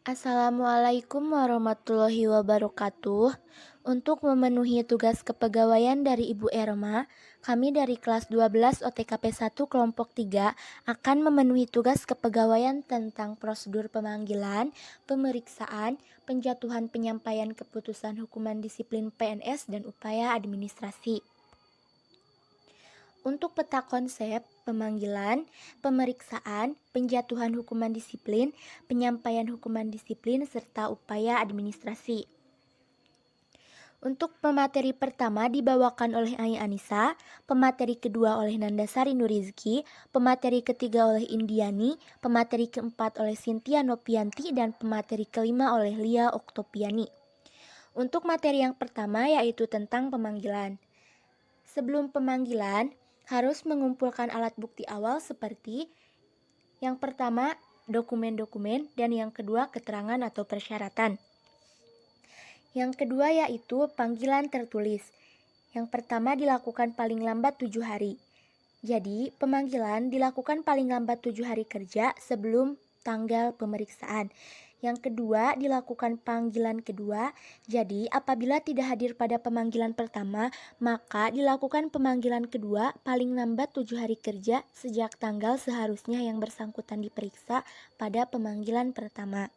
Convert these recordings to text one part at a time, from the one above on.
Assalamualaikum warahmatullahi wabarakatuh. Untuk memenuhi tugas kepegawaian dari Ibu Erma, kami dari kelas 12 OTKP 1 kelompok 3 akan memenuhi tugas kepegawaian tentang prosedur pemanggilan, pemeriksaan, penjatuhan penyampaian keputusan hukuman disiplin PNS dan upaya administrasi. Untuk peta konsep, pemanggilan, pemeriksaan, penjatuhan hukuman disiplin, penyampaian hukuman disiplin, serta upaya administrasi. Untuk pemateri pertama dibawakan oleh Ai Anissa, pemateri kedua oleh Nandasari Nurizki, pemateri ketiga oleh Indiani, pemateri keempat oleh Cynthia Nopianti, dan pemateri kelima oleh Lia Oktopiani. Untuk materi yang pertama yaitu tentang pemanggilan. Sebelum pemanggilan, harus mengumpulkan alat bukti awal seperti yang pertama, dokumen-dokumen, dan yang kedua, keterangan atau persyaratan. Yang kedua yaitu panggilan tertulis. Yang pertama dilakukan paling lambat 7 hari. Jadi, pemanggilan dilakukan paling lambat 7 hari kerja sebelum tanggal pemeriksaan. Yang kedua, dilakukan panggilan kedua. Jadi, apabila tidak hadir pada pemanggilan pertama, maka dilakukan pemanggilan kedua paling lambat 7 hari kerja sejak tanggal seharusnya yang bersangkutan diperiksa pada pemanggilan pertama.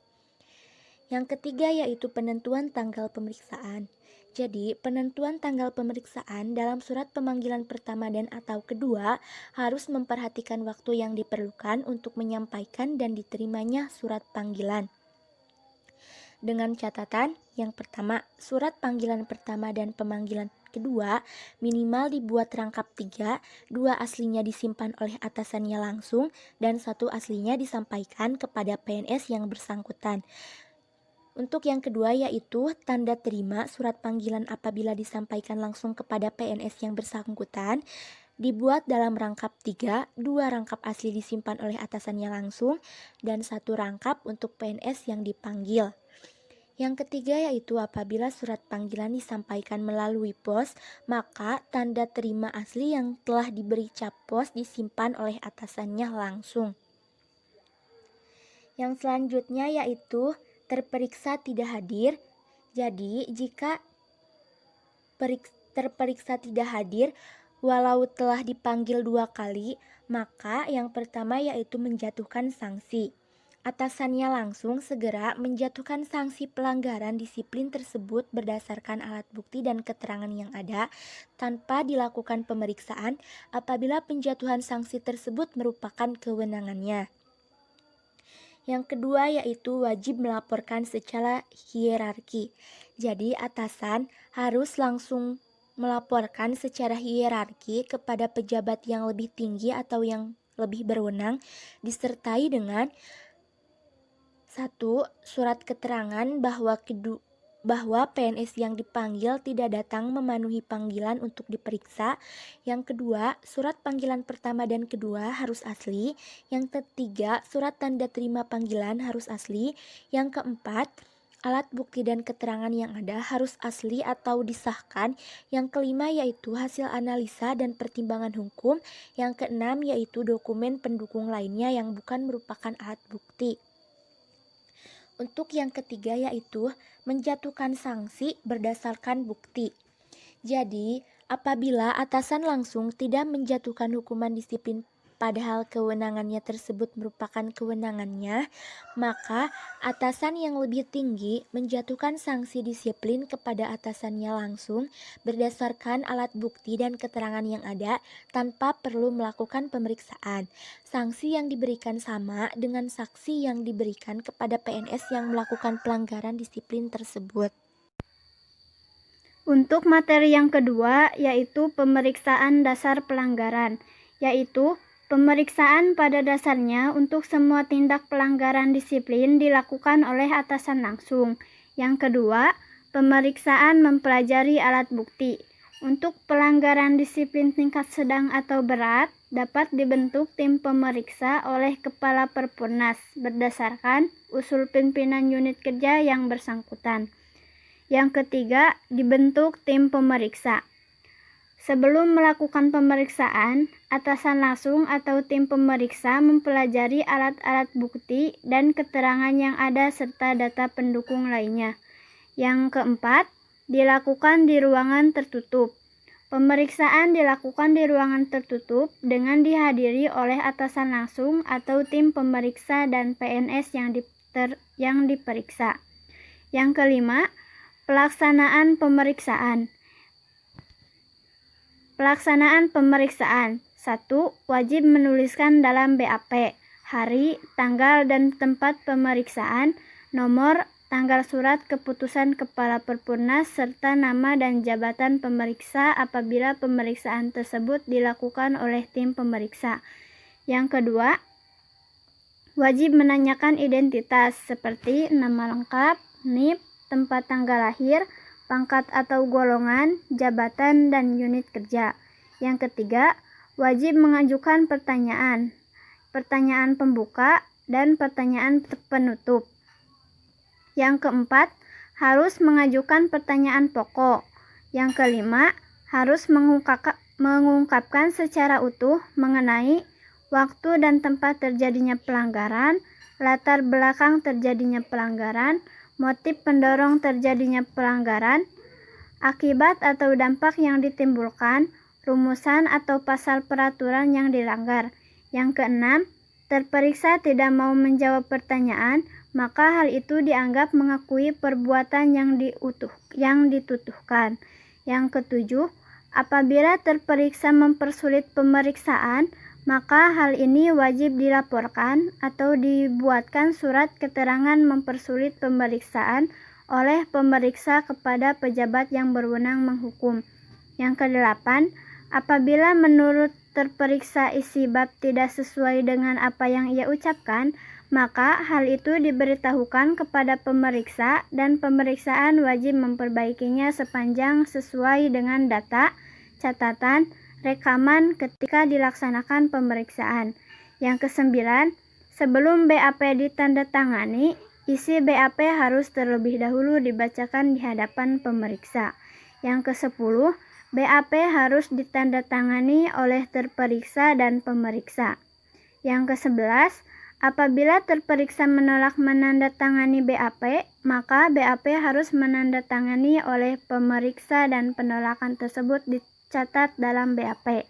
Yang ketiga yaitu penentuan tanggal pemeriksaan. Jadi, penentuan tanggal pemeriksaan dalam surat pemanggilan pertama dan atau kedua harus memperhatikan waktu yang diperlukan untuk menyampaikan dan diterimanya surat panggilan. Dengan catatan, yang pertama, surat panggilan pertama dan pemanggilan kedua minimal dibuat rangkap 3, 2 aslinya disimpan oleh atasannya langsung, dan 1 aslinya disampaikan kepada PNS yang bersangkutan. Untuk yang kedua yaitu tanda terima surat panggilan apabila disampaikan langsung kepada PNS yang bersangkutan dibuat dalam rangkap 3, 2 rangkap asli disimpan oleh atasannya langsung, dan 1 rangkap untuk PNS yang dipanggil. Yang ketiga yaitu apabila surat panggilan disampaikan melalui pos, maka tanda terima asli yang telah diberi cap pos disimpan oleh atasannya langsung. Yang selanjutnya yaitu terperiksa tidak hadir. Jadi, jika terperiksa tidak hadir, walau telah dipanggil 2 kali, maka yang pertama yaitu menjatuhkan sanksi. Atasannya langsung segera menjatuhkan sanksi pelanggaran disiplin tersebut berdasarkan alat bukti dan keterangan yang ada, tanpa dilakukan pemeriksaan apabila penjatuhan sanksi tersebut merupakan kewenangannya. Yang kedua yaitu wajib melaporkan secara hierarki. Jadi atasan harus langsung melaporkan secara hierarki kepada pejabat yang lebih tinggi atau yang lebih berwenang, disertai dengan 1. Surat keterangan bahwa PNS yang dipanggil tidak datang memenuhi panggilan untuk diperiksa. Yang kedua, surat panggilan pertama dan kedua harus asli. Yang ketiga, surat tanda terima panggilan harus asli. Yang keempat, alat bukti dan keterangan yang ada harus asli atau disahkan. Yang kelima yaitu hasil analisa dan pertimbangan hukum. Yang keenam yaitu dokumen pendukung lainnya yang bukan merupakan alat bukti. Untuk yang ketiga yaitu menjatuhkan sanksi berdasarkan bukti. Jadi, apabila atasan langsung tidak menjatuhkan hukuman disiplin padahal kewenangannya tersebut merupakan kewenangannya, maka atasan yang lebih tinggi menjatuhkan sanksi disiplin kepada atasannya langsung berdasarkan alat bukti dan keterangan yang ada tanpa perlu melakukan pemeriksaan. Sanksi yang diberikan sama dengan saksi yang diberikan kepada PNS yang melakukan pelanggaran disiplin tersebut. Untuk materi yang kedua yaitu pemeriksaan dasar pelanggaran, yaitu pemeriksaan pada dasarnya untuk semua tindak pelanggaran disiplin dilakukan oleh atasan langsung. Yang kedua, pemeriksaan mempelajari alat bukti. Untuk pelanggaran disiplin tingkat sedang atau berat dapat dibentuk tim pemeriksa oleh Kepala Perpurnas berdasarkan usul pimpinan unit kerja yang bersangkutan. Yang ketiga, dibentuk tim pemeriksa. Sebelum melakukan pemeriksaan, atasan langsung atau tim pemeriksa mempelajari alat-alat bukti dan keterangan yang ada serta data pendukung lainnya. Yang keempat, dilakukan di ruangan tertutup. Pemeriksaan dilakukan di ruangan tertutup dengan dihadiri oleh atasan langsung atau tim pemeriksa dan PNS yang diperiksa. Yang kelima, pelaksanaan pemeriksaan. Pelaksanaan pemeriksaan. 1. Wajib menuliskan dalam BAP hari, tanggal, dan tempat pemeriksaan, nomor, tanggal surat keputusan Kepala Perpurnas, serta nama dan jabatan pemeriksa apabila pemeriksaan tersebut dilakukan oleh tim pemeriksa. Yang kedua, wajib menanyakan identitas seperti nama lengkap, NIP, tempat tanggal lahir, pangkat atau golongan, jabatan, dan unit kerja. Yang ketiga, wajib mengajukan pertanyaan pembuka, dan pertanyaan penutup. Yang keempat, harus mengajukan pertanyaan pokok. Yang kelima, harus mengungkapkan secara utuh mengenai waktu dan tempat terjadinya pelanggaran, latar belakang terjadinya pelanggaran, motif pendorong terjadinya pelanggaran, akibat atau dampak yang ditimbulkan, rumusan atau pasal peraturan yang dilanggar. Yang keenam, terperiksa tidak mau menjawab pertanyaan, maka hal itu dianggap mengakui perbuatan yang dituduhkan. Yang ketujuh, apabila terperiksa mempersulit pemeriksaan, maka hal ini wajib dilaporkan atau dibuatkan surat keterangan mempersulit pemeriksaan oleh pemeriksa kepada pejabat yang berwenang menghukum. Yang kedelapan, apabila menurut terperiksa isi bab tidak sesuai dengan apa yang ia ucapkan, maka hal itu diberitahukan kepada pemeriksa dan pemeriksaan wajib memperbaikinya sepanjang sesuai dengan data, catatan, rekaman ketika dilaksanakan pemeriksaan. Yang kesembilan, sebelum BAP ditandatangani, isi BAP harus terlebih dahulu dibacakan di hadapan pemeriksa. Yang kesepuluh, BAP harus ditandatangani oleh terperiksa dan pemeriksa. Yang kesebelas, apabila terperiksa menolak menandatangani BAP, maka BAP harus menandatangani oleh pemeriksa dan penolakan tersebut dicatat dalam BAP.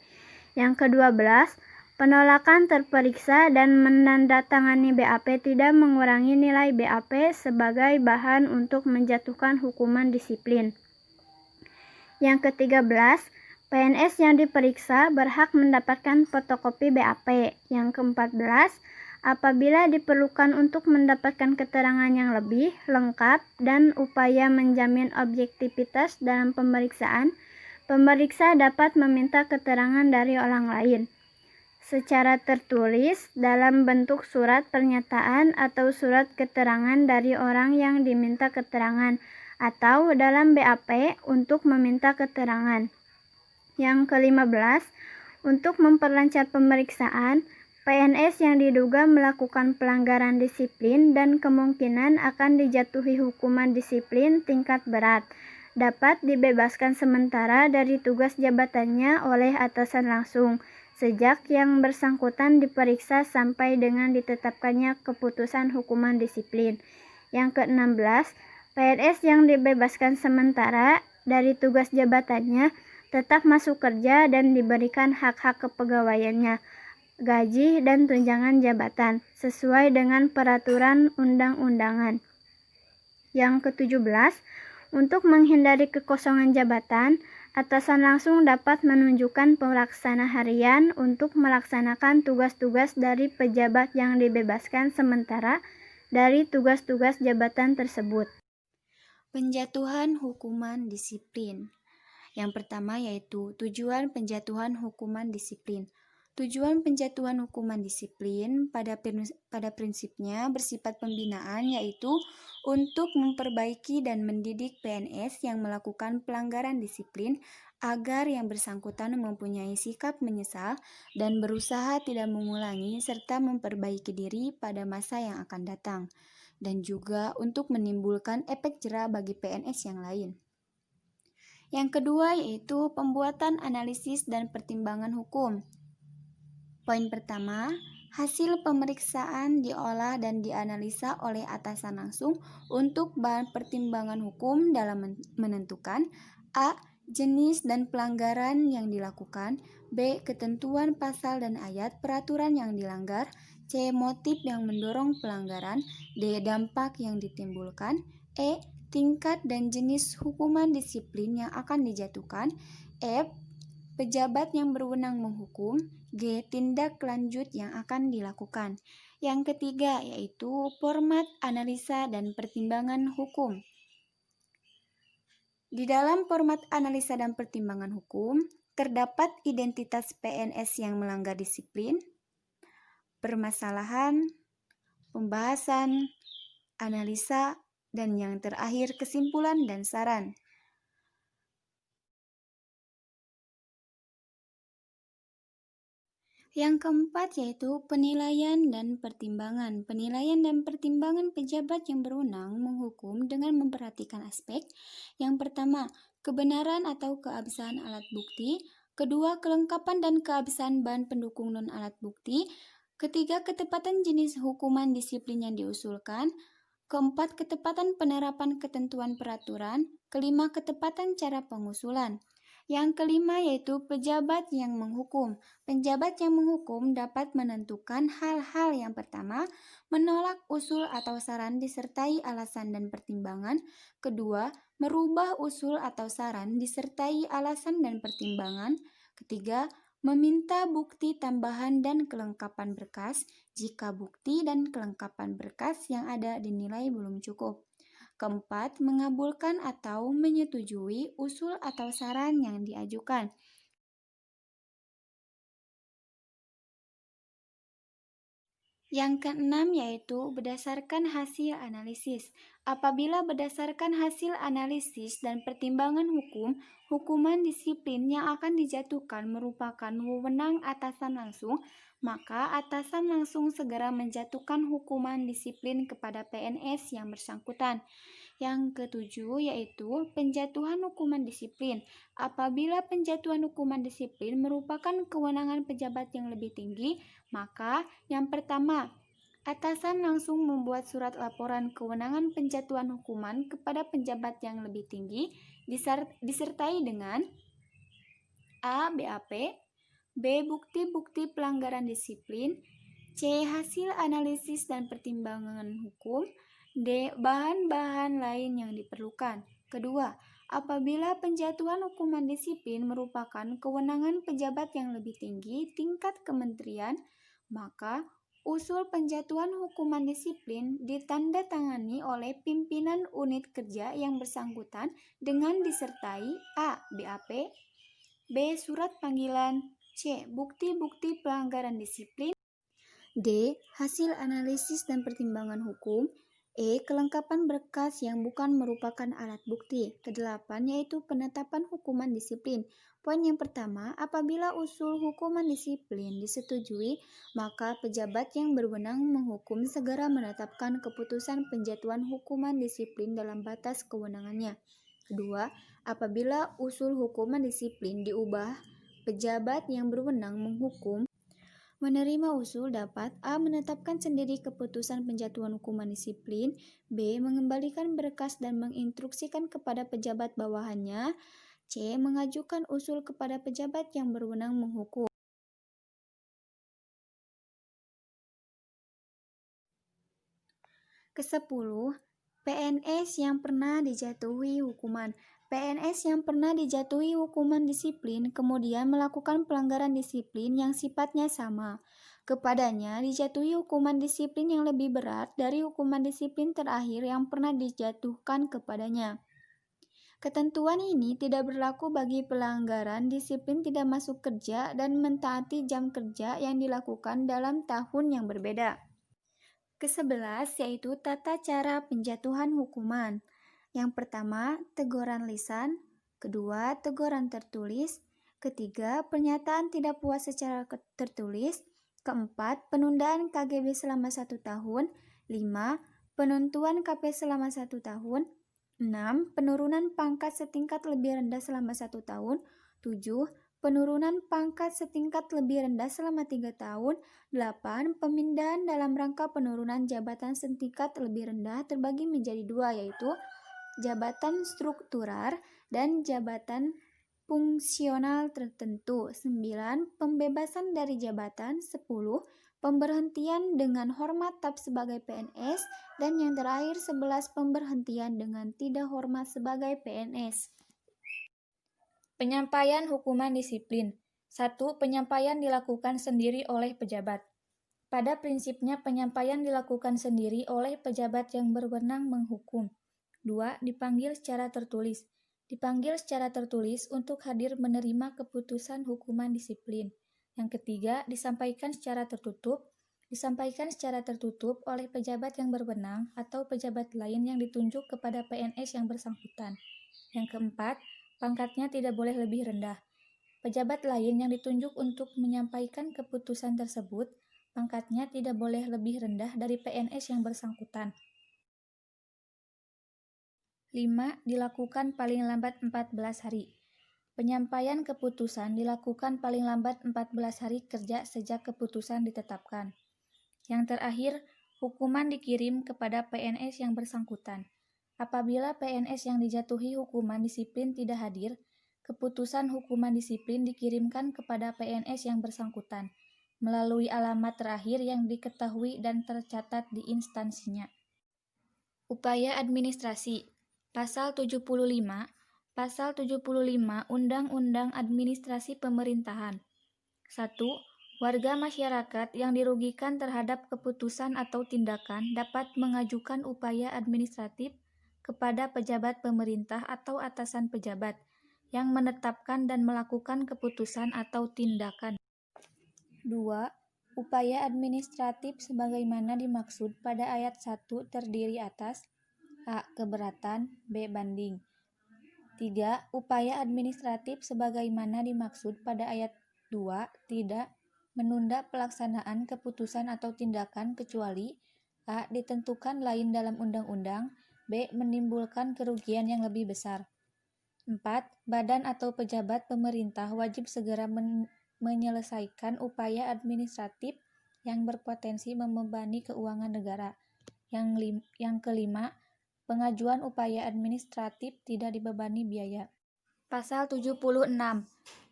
Yang ke-12, penolakan terperiksa dan menandatangani BAP tidak mengurangi nilai BAP sebagai bahan untuk menjatuhkan hukuman disiplin. Yang ke-13, PNS yang diperiksa berhak mendapatkan fotokopi BAP. Yang ke-14, apabila diperlukan untuk mendapatkan keterangan yang lebih lengkap dan upaya menjamin objektivitas dalam pemeriksaan, pemeriksa dapat meminta keterangan dari orang lain secara tertulis dalam bentuk surat pernyataan atau surat keterangan dari orang yang diminta keterangan, atau dalam BAP untuk meminta keterangan. Yang ke-15, untuk memperlancar pemeriksaan, PNS yang diduga melakukan pelanggaran disiplin dan kemungkinan akan dijatuhi hukuman disiplin tingkat berat, dapat dibebaskan sementara dari tugas jabatannya oleh atasan langsung, sejak yang bersangkutan diperiksa sampai dengan ditetapkannya keputusan hukuman disiplin. Yang ke-16, PNS yang dibebaskan sementara dari tugas jabatannya tetap masuk kerja dan diberikan hak-hak kepegawaiannya, gaji dan tunjangan jabatan sesuai dengan peraturan undang-undangan. Yang ke-17, untuk menghindari kekosongan jabatan, atasan langsung dapat menunjukkan pelaksana harian untuk melaksanakan tugas-tugas dari pejabat yang dibebaskan sementara dari tugas-tugas jabatan tersebut. Penjatuhan hukuman disiplin. Yang pertama yaitu tujuan penjatuhan hukuman disiplin. Tujuan penjatuhan hukuman disiplin pada prinsipnya bersifat pembinaan, yaitu untuk memperbaiki dan mendidik PNS yang melakukan pelanggaran disiplin agar yang bersangkutan mempunyai sikap menyesal dan berusaha tidak mengulangi serta memperbaiki diri pada masa yang akan datang, dan juga untuk menimbulkan efek jera bagi PNS yang lain. Yang kedua yaitu pembuatan analisis dan pertimbangan hukum. Poin pertama, hasil pemeriksaan diolah dan dianalisa oleh atasan langsung untuk bahan pertimbangan hukum dalam menentukan A. Jenis dan pelanggaran yang dilakukan, B. Ketentuan pasal dan ayat peraturan yang dilanggar, C. Motif yang mendorong pelanggaran, D. Dampak yang ditimbulkan, E. Tingkat dan jenis hukuman disiplin yang akan dijatuhkan, F. Pejabat yang berwenang menghukum, G. Tindak lanjut yang akan dilakukan. Yang ketiga yaitu format analisa dan pertimbangan hukum. Di dalam format analisa dan pertimbangan hukum, terdapat identitas PNS yang melanggar disiplin, permasalahan, pembahasan, analisa, dan yang terakhir kesimpulan dan saran. Yang keempat yaitu penilaian dan pertimbangan. Penilaian dan pertimbangan pejabat yang berwenang menghukum dengan memperhatikan aspek. Yang pertama, kebenaran atau keabsahan alat bukti. Kedua, kelengkapan dan keabsahan bahan pendukung non-alat bukti. Ketiga, ketepatan jenis hukuman disiplin yang diusulkan. Keempat, ketepatan penerapan ketentuan peraturan. Kelima, ketepatan cara pengusulan. Yang kelima yaitu pejabat yang menghukum. Pejabat yang menghukum dapat menentukan hal-hal yang pertama, menolak usul atau saran disertai alasan dan pertimbangan. Kedua, merubah usul atau saran disertai alasan dan pertimbangan. Ketiga, meminta bukti tambahan dan kelengkapan berkas jika bukti dan kelengkapan berkas yang ada dinilai belum cukup. Keempat, mengabulkan atau menyetujui usul atau saran yang diajukan. Yang keenam yaitu berdasarkan hasil analisis. Apabila berdasarkan hasil analisis dan pertimbangan hukum, hukuman disiplin yang akan dijatuhkan merupakan wewenang atasan langsung, maka atasan langsung segera menjatuhkan hukuman disiplin kepada PNS yang bersangkutan. Yang ketujuh yaitu penjatuhan hukuman disiplin. Apabila penjatuhan hukuman disiplin merupakan kewenangan pejabat yang lebih tinggi, maka yang pertama, atasan langsung membuat surat laporan kewenangan penjatuhan hukuman kepada pejabat yang lebih tinggi disertai dengan A. BAP, B. Bukti-bukti pelanggaran disiplin, C. Hasil analisis dan pertimbangan hukum, D. Bahan-bahan lain yang diperlukan. Kedua, apabila penjatuhan hukuman disiplin merupakan kewenangan pejabat yang lebih tinggi tingkat kementerian, maka usul penjatuhan hukuman disiplin ditandatangani oleh pimpinan unit kerja yang bersangkutan dengan disertai A. BAP, B. Surat panggilan, C. Bukti-bukti pelanggaran disiplin, D. Hasil analisis dan pertimbangan hukum, E. Kelengkapan berkas yang bukan merupakan alat bukti. Kedelapan yaitu penetapan hukuman disiplin. Poin yang pertama, apabila usul hukuman disiplin disetujui, maka pejabat yang berwenang menghukum segera menetapkan keputusan penjatuhan hukuman disiplin dalam batas kewenangannya. Kedua, apabila usul hukuman disiplin diubah, pejabat yang berwenang menghukum menerima usul dapat A. Menetapkan sendiri keputusan penjatuhan hukuman disiplin, B. Mengembalikan berkas dan menginstruksikan kepada pejabat bawahannya, C. Mengajukan usul kepada pejabat yang berwenang menghukum. Kesepuluh, PNS yang pernah dijatuhi hukuman. PNS yang pernah dijatuhi hukuman disiplin kemudian melakukan pelanggaran disiplin yang sifatnya sama. Kepadanya dijatuhi hukuman disiplin yang lebih berat dari hukuman disiplin terakhir yang pernah dijatuhkan kepadanya. Ketentuan ini tidak berlaku bagi pelanggaran disiplin tidak masuk kerja dan mentaati jam kerja yang dilakukan dalam tahun yang berbeda. Ke-11 yaitu tata cara penjatuhan hukuman. Yang pertama, teguran lisan. Kedua, teguran tertulis. Ketiga, pernyataan tidak puas secara tertulis. Keempat, penundaan KGB selama 1 tahun. 5. Penentuan KP selama 1 tahun. 6. Penurunan pangkat setingkat lebih rendah selama 1 tahun. 7. Penurunan pangkat setingkat lebih rendah selama 3 tahun. 8. Pemindahan dalam rangka penurunan jabatan setingkat lebih rendah terbagi menjadi 2, yaitu jabatan struktural dan jabatan fungsional tertentu. 9. Pembebasan dari jabatan. 10. Pemberhentian dengan hormat tetap sebagai PNS. Dan yang terakhir 11. Pemberhentian dengan tidak hormat sebagai PNS. Penyampaian hukuman disiplin. 1. Penyampaian dilakukan sendiri oleh pejabat. Pada prinsipnya penyampaian dilakukan sendiri oleh pejabat yang berwenang menghukum. 2. Dipanggil secara tertulis. Dipanggil secara tertulis untuk hadir menerima keputusan hukuman disiplin. Yang ketiga, disampaikan secara tertutup. Disampaikan secara tertutup oleh pejabat yang berwenang atau pejabat lain yang ditunjuk kepada PNS yang bersangkutan. Yang keempat, pangkatnya tidak boleh lebih rendah. Pejabat lain yang ditunjuk untuk menyampaikan keputusan tersebut, pangkatnya tidak boleh lebih rendah dari PNS yang bersangkutan. 5. Dilakukan paling lambat 14 hari. Penyampaian keputusan dilakukan paling lambat 14 hari kerja sejak keputusan ditetapkan. Yang terakhir, hukuman dikirim kepada PNS yang bersangkutan. Apabila PNS yang dijatuhi hukuman disiplin tidak hadir, keputusan hukuman disiplin dikirimkan kepada PNS yang bersangkutan melalui alamat terakhir yang diketahui dan tercatat di instansinya. Upaya administrasi. Pasal 75. Pasal 75 Undang-Undang Administrasi Pemerintahan. 1. Warga masyarakat yang dirugikan terhadap keputusan atau tindakan dapat mengajukan upaya administratif kepada pejabat pemerintah atau atasan pejabat yang menetapkan dan melakukan keputusan atau tindakan. 2. Upaya administratif sebagaimana dimaksud pada ayat 1 terdiri atas A. Keberatan, B. Banding. 3. Upaya administratif sebagaimana dimaksud pada ayat 2 tidak menunda pelaksanaan keputusan atau tindakan kecuali A. Ditentukan lain dalam undang-undang, B. Menimbulkan kerugian yang lebih besar. 4. Badan atau pejabat pemerintah wajib segera menyelesaikan upaya administratif yang berpotensi membebani keuangan negara. Yang kelima, pengajuan upaya administratif tidak dibebani biaya. Pasal 76.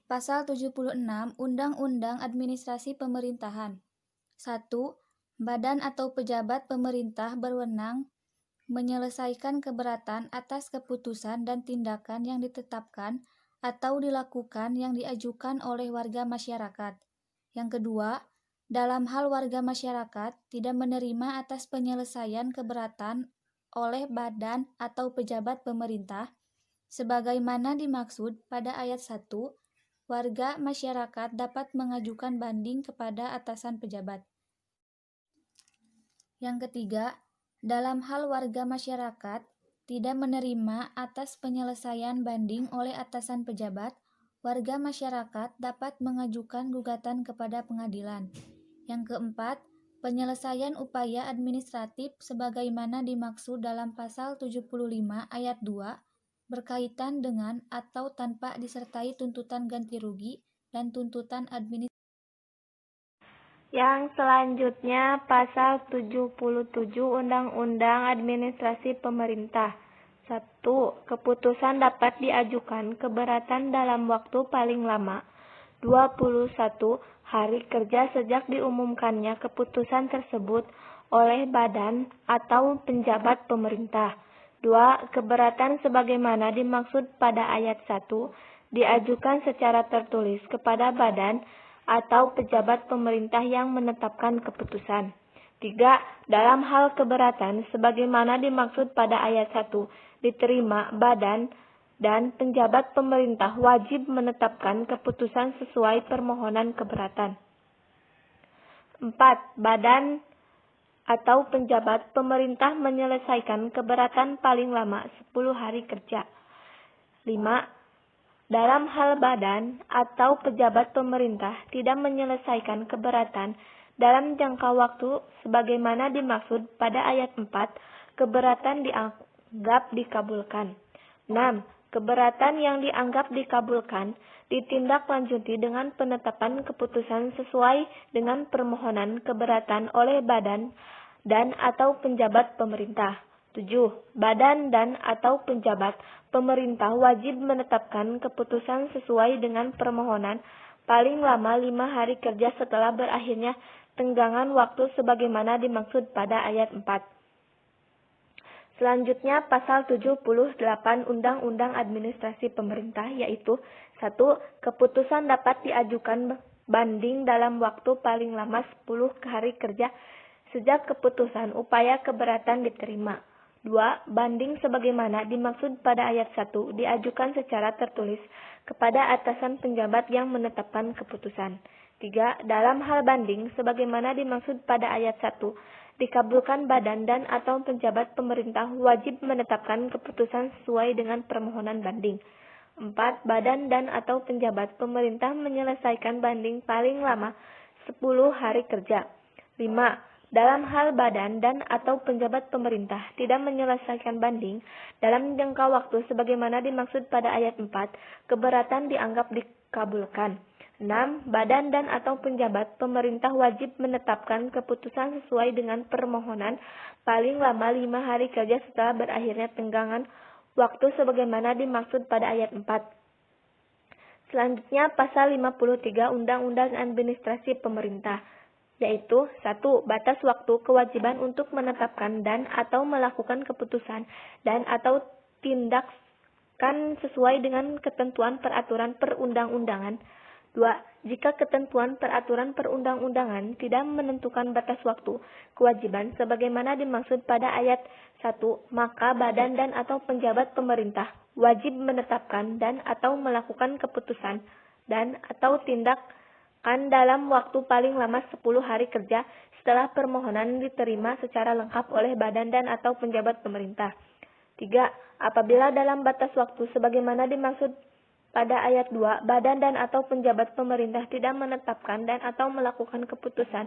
Pasal 76 Undang-Undang Administrasi Pemerintahan. 1. Badan atau pejabat pemerintah berwenang menyelesaikan keberatan atas keputusan dan tindakan yang ditetapkan atau dilakukan yang diajukan oleh warga masyarakat. Yang kedua, dalam hal warga masyarakat tidak menerima atas penyelesaian keberatan oleh badan atau pejabat pemerintah, sebagaimana dimaksud pada ayat 1, warga masyarakat dapat mengajukan banding kepada atasan pejabat. Yang ketiga, dalam hal warga masyarakat tidak menerima atas penyelesaian banding oleh atasan pejabat, warga masyarakat dapat mengajukan gugatan kepada pengadilan. Yang keempat, penyelesaian upaya administratif sebagaimana dimaksud dalam pasal 75 ayat 2 berkaitan dengan atau tanpa disertai tuntutan ganti rugi dan tuntutan administratif. Yang selanjutnya pasal 77 Undang-Undang Administrasi Pemerintah. 1. Keputusan dapat diajukan keberatan dalam waktu paling lama 21 hari kerja sejak diumumkannya keputusan tersebut oleh badan atau penjabat pemerintah. 2. Keberatan sebagaimana dimaksud pada ayat 1 diajukan secara tertulis kepada badan atau pejabat pemerintah yang menetapkan keputusan. 3. Dalam hal keberatan sebagaimana dimaksud pada ayat 1 diterima badan dan penjabat pemerintah wajib menetapkan keputusan sesuai permohonan keberatan. 4. Badan atau penjabat pemerintah menyelesaikan keberatan paling lama 10 hari kerja. 5. Dalam hal badan atau pejabat pemerintah tidak menyelesaikan keberatan dalam jangka waktu sebagaimana dimaksud pada ayat 4, keberatan dianggap dikabulkan. 6. Keberatan yang dianggap dikabulkan ditindaklanjuti dengan penetapan keputusan sesuai dengan permohonan keberatan oleh badan dan atau penjabat pemerintah. 7. Badan dan atau penjabat pemerintah wajib menetapkan keputusan sesuai dengan permohonan paling lama 5 hari kerja setelah berakhirnya tenggangan waktu sebagaimana dimaksud pada ayat 4. Selanjutnya pasal 78 Undang-Undang Administrasi Pemerintah yaitu 1. Keputusan dapat diajukan banding dalam waktu paling lama 10 hari kerja sejak keputusan upaya keberatan diterima. 2. Banding sebagaimana dimaksud pada ayat 1 diajukan secara tertulis kepada atasan penjabat yang menetapkan keputusan. 3. Dalam hal banding sebagaimana dimaksud pada ayat 1 dikabulkan badan dan atau penjabat pemerintah wajib menetapkan keputusan sesuai dengan permohonan banding. 4. Badan dan atau penjabat pemerintah menyelesaikan banding paling lama 10 hari kerja. 5. Dalam hal badan dan atau penjabat pemerintah tidak menyelesaikan banding dalam jangka waktu sebagaimana dimaksud pada ayat 4, keberatan dianggap dikabulkan. 6. Badan dan atau penjabat pemerintah wajib menetapkan keputusan sesuai dengan permohonan paling lama 5 hari kerja setelah berakhirnya tenggangan waktu sebagaimana dimaksud pada ayat 4. Selanjutnya pasal 53 Undang-Undang Administrasi Pemerintah yaitu 1. Batas waktu kewajiban untuk menetapkan dan atau melakukan keputusan dan atau tindakan sesuai dengan ketentuan peraturan perundang-undangan. 2. Jika ketentuan peraturan perundang-undangan tidak menentukan batas waktu kewajiban sebagaimana dimaksud pada ayat 1, maka badan dan atau penjabat pemerintah wajib menetapkan dan atau melakukan keputusan dan atau tindakan dalam waktu paling lama 10 hari kerja setelah permohonan diterima secara lengkap oleh badan dan atau penjabat pemerintah. 3. Apabila dalam batas waktu sebagaimana dimaksud pada ayat 2, badan dan atau penjabat pemerintah tidak menetapkan dan atau melakukan keputusan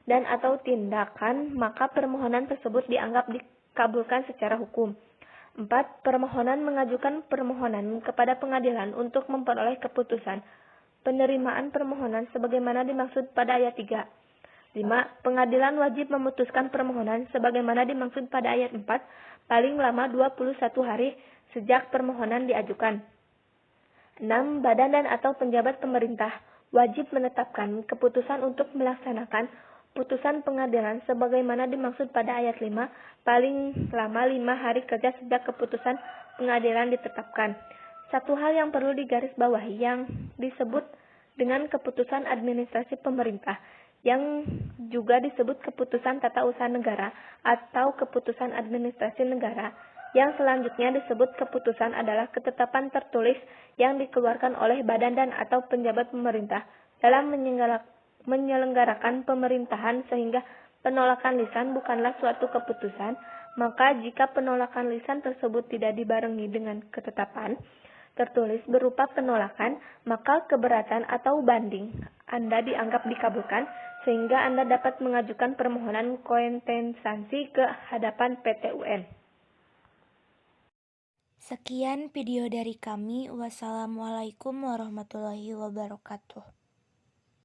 dan atau tindakan, maka permohonan tersebut dianggap dikabulkan secara hukum. 4. Permohonan mengajukan permohonan kepada pengadilan untuk memperoleh keputusan penerimaan permohonan sebagaimana dimaksud pada ayat 3. 5. Pengadilan wajib memutuskan permohonan sebagaimana dimaksud pada ayat 4 paling lama 21 hari sejak permohonan diajukan. 6. Badan dan atau penjabat pemerintah wajib menetapkan keputusan untuk melaksanakan putusan pengadilan sebagaimana dimaksud pada ayat 5 paling lama 5 hari kerja sejak keputusan pengadilan ditetapkan. Satu hal yang perlu digarisbawahi yang disebut dengan keputusan administrasi pemerintah yang juga disebut keputusan tata usaha negara atau keputusan administrasi negara yang selanjutnya disebut keputusan adalah ketetapan tertulis yang dikeluarkan oleh badan dan atau penjabat pemerintah dalam menyelenggarakan pemerintahan sehingga penolakan lisan bukanlah suatu keputusan, maka jika penolakan lisan tersebut tidak dibarengi dengan ketetapan tertulis berupa penolakan, maka keberatan atau banding Anda dianggap dikabulkan sehingga Anda dapat mengajukan permohonan kontestasi ke hadapan PT UN. Sekian video dari kami. Wassalamualaikum warahmatullahi wabarakatuh.